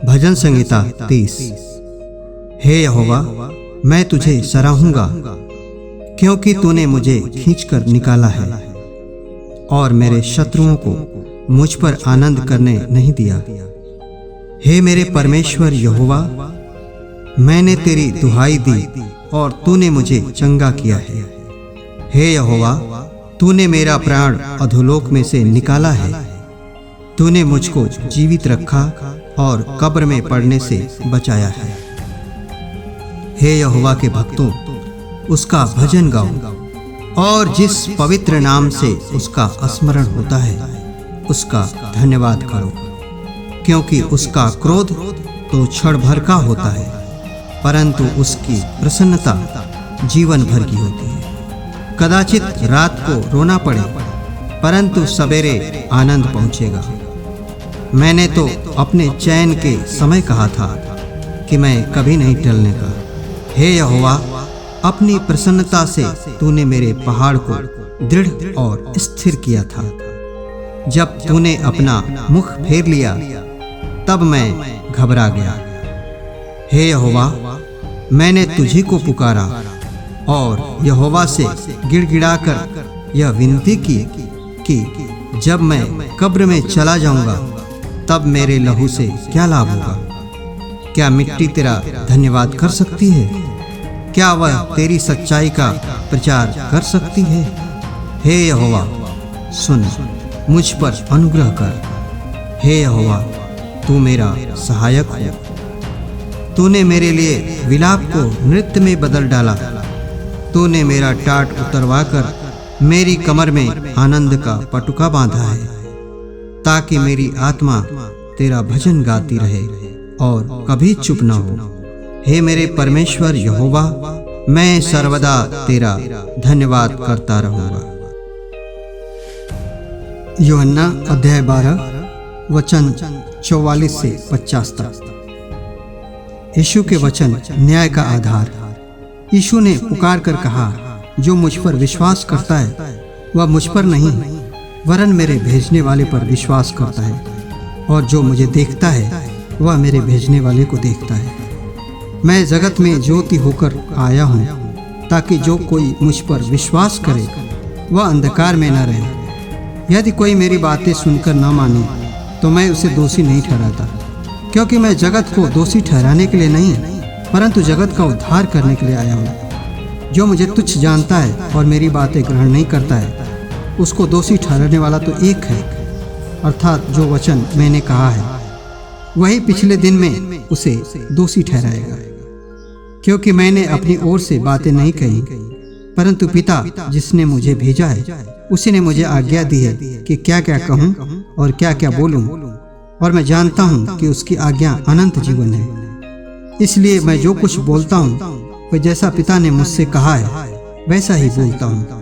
भजन संहिता 30। हे यहोवा, मैं तुझे सराहूंगा, क्योंकि तूने मुझे खींचकर निकाला है और मेरे शत्रुओं को मुझ पर आनंद करने नहीं दिया। हे मेरे परमेश्वर यहोवा, मैंने तेरी दुहाई दी और तूने मुझे चंगा किया है। हे यहोवा, तूने मेरा प्राण अधोलोक में से निकाला है। तूने मुझको जीवित रखा और कब्र में पड़ने से बचाया है। हे यहोवा के भक्तों, उसका भजन गाओ और जिस पवित्र नाम से उसका स्मरण होता है उसका धन्यवाद करो, क्योंकि उसका क्रोध तो क्षण भर का होता है, परंतु उसकी प्रसन्नता जीवन भर की होती है। कदाचित रात को रोना पड़े, परंतु सवेरे आनंद पहुंचेगा। मैंने तो अपने चैन के समय कहा था कि मैं कभी नहीं टलने का। हे यहोवा, अपनी प्रसन्नता से तूने मेरे पहाड़ को दृढ़ और स्थिर किया था। जब तूने अपना मुख फेर लिया तब मैं घबरा गया। हे यहोवा, मैंने तुझी को पुकारा और यहोवा से गिड़गिड़ाकर यह विनती की कि जब मैं कब्र में चला जाऊंगा तब मेरे लहू से क्या लाभ होगा? क्या मिट्टी तेरा धन्यवाद कर सकती है? क्या वह तेरी सच्चाई का प्रचार कर सकती है? हे यहोवा, सुन, मुझ पर अनुग्रह कर। हे यहोवा, तू मेरा सहायक हो। तूने मेरे लिए विलाप को नृत्य में बदल डाला। तूने मेरा टाट उतरवा कर मेरी कमर में आनंद का पटुका बांधा है, ताकि मेरी आत्मा तेरा भजन गाती रहे और कभी चुप न हो। हे मेरे परमेश्वर यहोवा, मैं सर्वदा तेरा धन्यवाद करता रहूंगा। यूहन्ना अध्याय 12 वचन 44 से 50 तक। यीशु के वचन न्याय का आधार। यीशु ने पुकार कर कहा, जो मुझ पर विश्वास करता है वह मुझ पर नहीं वरन मेरे भेजने वाले पर विश्वास करता है, और जो मुझे देखता है वह मेरे भेजने वाले को देखता है। मैं जगत में ज्योति होकर आया हूँ, ताकि जो कोई मुझ पर विश्वास करे वह अंधकार में न रहे। यदि कोई मेरी बातें सुनकर न माने तो मैं उसे दोषी नहीं ठहराता, क्योंकि मैं जगत को दोषी ठहराने के लिए नहीं परंतु जगत का उद्धार करने के लिए आया हूँ। जो मुझे तुच्छ जानता है और मेरी बातें ग्रहण नहीं करता है, उसको दोषी ठहराने वाला तो एक है, अर्थात जो वचन मैंने कहा है वही पिछले दिन में उसे दोषी ठहराएगा। क्योंकि मैंने अपनी ओर से बातें नहीं कही, परंतु पिता जिसने मुझे भेजा है उसी ने मुझे आज्ञा दी है कि क्या क्या कहूँ और क्या क्या बोलूँ, और मैं जानता हूँ कि उसकी आज्ञा अनंत जीवन है। इसलिए मैं जो कुछ बोलता हूँ वह जैसा पिता ने मुझसे कहा है वैसा ही बोलता हूँ।